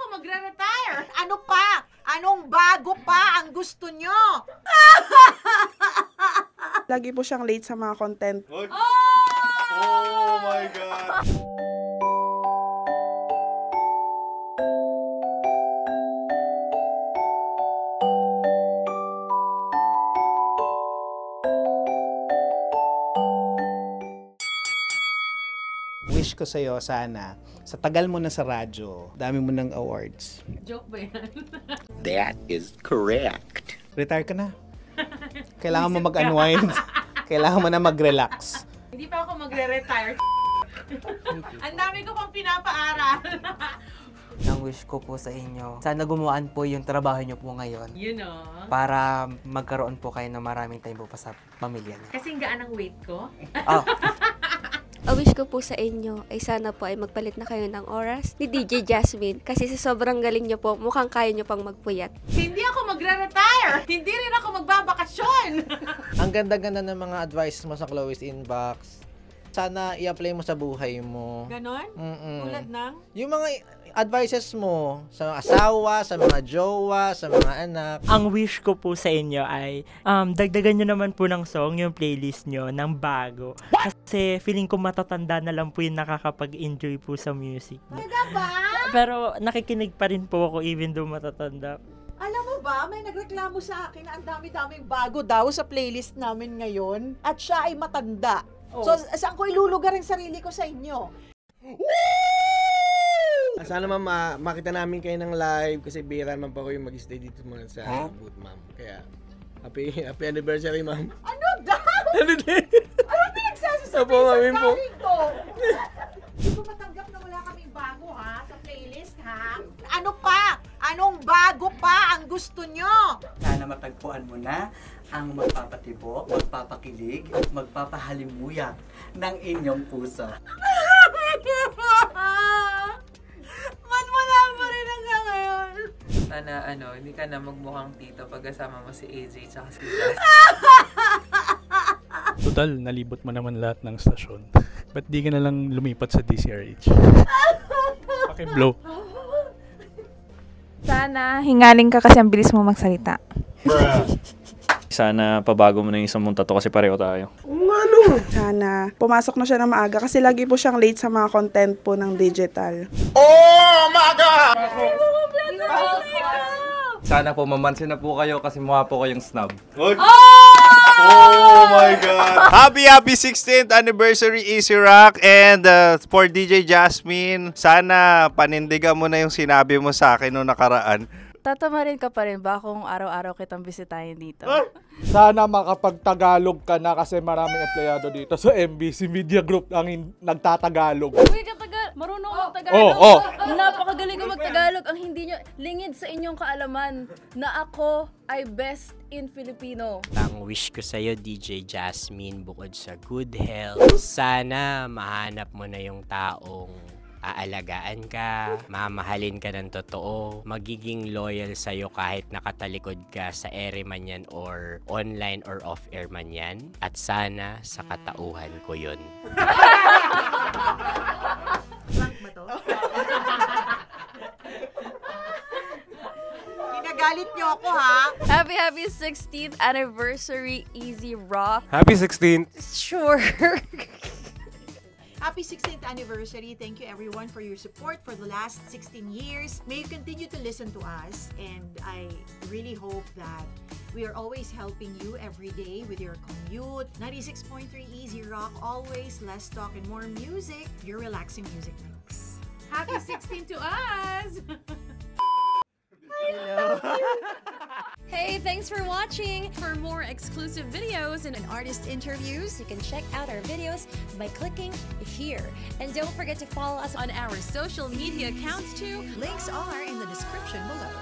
magre-retire. Ano pa? Anong bago pa ang gusto nyo? Lagi po siyang late sa mga content. Oh my God! Wish ko sa'yo, sana, sa tagal mo na sa radyo, dami mo ng awards. Joke ba yan? That is correct. Retire ka na. Kailangan mo mag-unwind. Kailangan mo na mag-relax. Hindi pa ako magre-retire. Ang dami ko pang pinapaaral. Ang wish ko po sa inyo, sana gumaan po yung trabaho nyo po ngayon. You know. Para magkaroon po kayo ng maraming time po pa sa pamilya niyo. Kasing gaan ang weight ko. Oh. Ang wish ko po sa inyo ay sana po ay magpalit na kayo ng oras ni DJ Jasmine kasi sa sobrang galing niyo po, mukhang kaya niyo pang magpuyat. Hindi ako magre-retire. Hindi rin ako magbabakasyon. Ang ganda-ganda ng mga advices mo sa Chloe's Inbox. Sana i-apply mo sa buhay mo. Ganon? Tulad ng? Yung mga advices mo sa mga asawa, sa mga jowa, sa mga anak. Ang wish ko po sa inyo ay dagdagan nyo naman po ng song yung playlist nyo ng bago. Kasi feeling ko matatanda na lang po yung nakakapag-enjoy po sa music. Talaga ba? Pero nakikinig pa rin po ako even though matatanda. Alam mo ba, may nagreklamo sa akin na ang dami-daming bago daw sa playlist namin ngayon at siya ay matanda. So, saan ko ilulugar ang sarili ko sa inyo? Sana ma'am, makita namin kayo ng live kasi bira naman pa ko yung mag-stay dito muna sa booth, ma'am. Kaya, happy anniversary, ma'am. Ano daw? Ano pinagsasasabi Opo, sa mami po. galing ko? Hindi ko matanggap na wala kaming bago, ha? Sa playlist, ha? Ano pa? Anong bago pa ang gusto nyo? Sana matagpuan mo na ang magpapatibok, magpapakilig, at magpapahalimuyak ng inyong puso. Man, wala pa rin hanggang ngayon. Sana hindi ka na magmukhang tito pag kasama mo si AJ tsaka si Jazz. Total, nalibot mo naman lahat ng stasyon. Ba't di ka na lang lumipat sa DCRH? Paki-blow. Sana hingaling ka kasi ang bilis mo magsalita. Sana pabago mo na yung isang mong tattoo kasi pareho tayo. Sana pumasok na siya ng maaga kasi lagi po siyang late sa mga content po ng digital. Oh my God! Sana po mamansin na po kayo kasi mukha po kayong snob. Oh my God! Happy 16th anniversary Easy Rock and for DJ Jasmine, sana panindigan mo na yung sinabi mo sa akin noong nakaraan. Tatamarin ka pa rin ba kung araw-araw kitang bisitahin dito? Sana makapag-Tagalog ka na kasi maraming empleyado dito sa MBC Media Group ang nagtatagalog. Uy, marunong mag-Tagalog. Napakagaling ko mag-Tagalog. Ang hindi nyo, lingid sa inyong kaalaman na ako ay best in Filipino. Ang wish ko sa'yo, DJ Jasmine, bukod sa good health, sana mahanap mo na yung taong aalagaan ka, mamahalin ka ng totoo, magiging loyal sa'yo kahit nakatalikod ka sa ere man yan or online or off-air man yan. At sana sa katauhan ko yun. Ginagalit niyo ako, ha? Happy 16th anniversary, Easy Rock. Happy 16th! Sure. Happy 16th anniversary. Thank you everyone for your support for the last 16 years. May you continue to listen to us and I really hope that we are always helping you every day with your commute. 96.3 Easy Rock, always less talk and more music. Your relaxing music mix. Happy 16 to us! Hey, thanks for watching. For more exclusive videos and artist interviews, you can check out our videos by clicking here. And don't forget to follow us on our social media accounts too. Links are in the description below.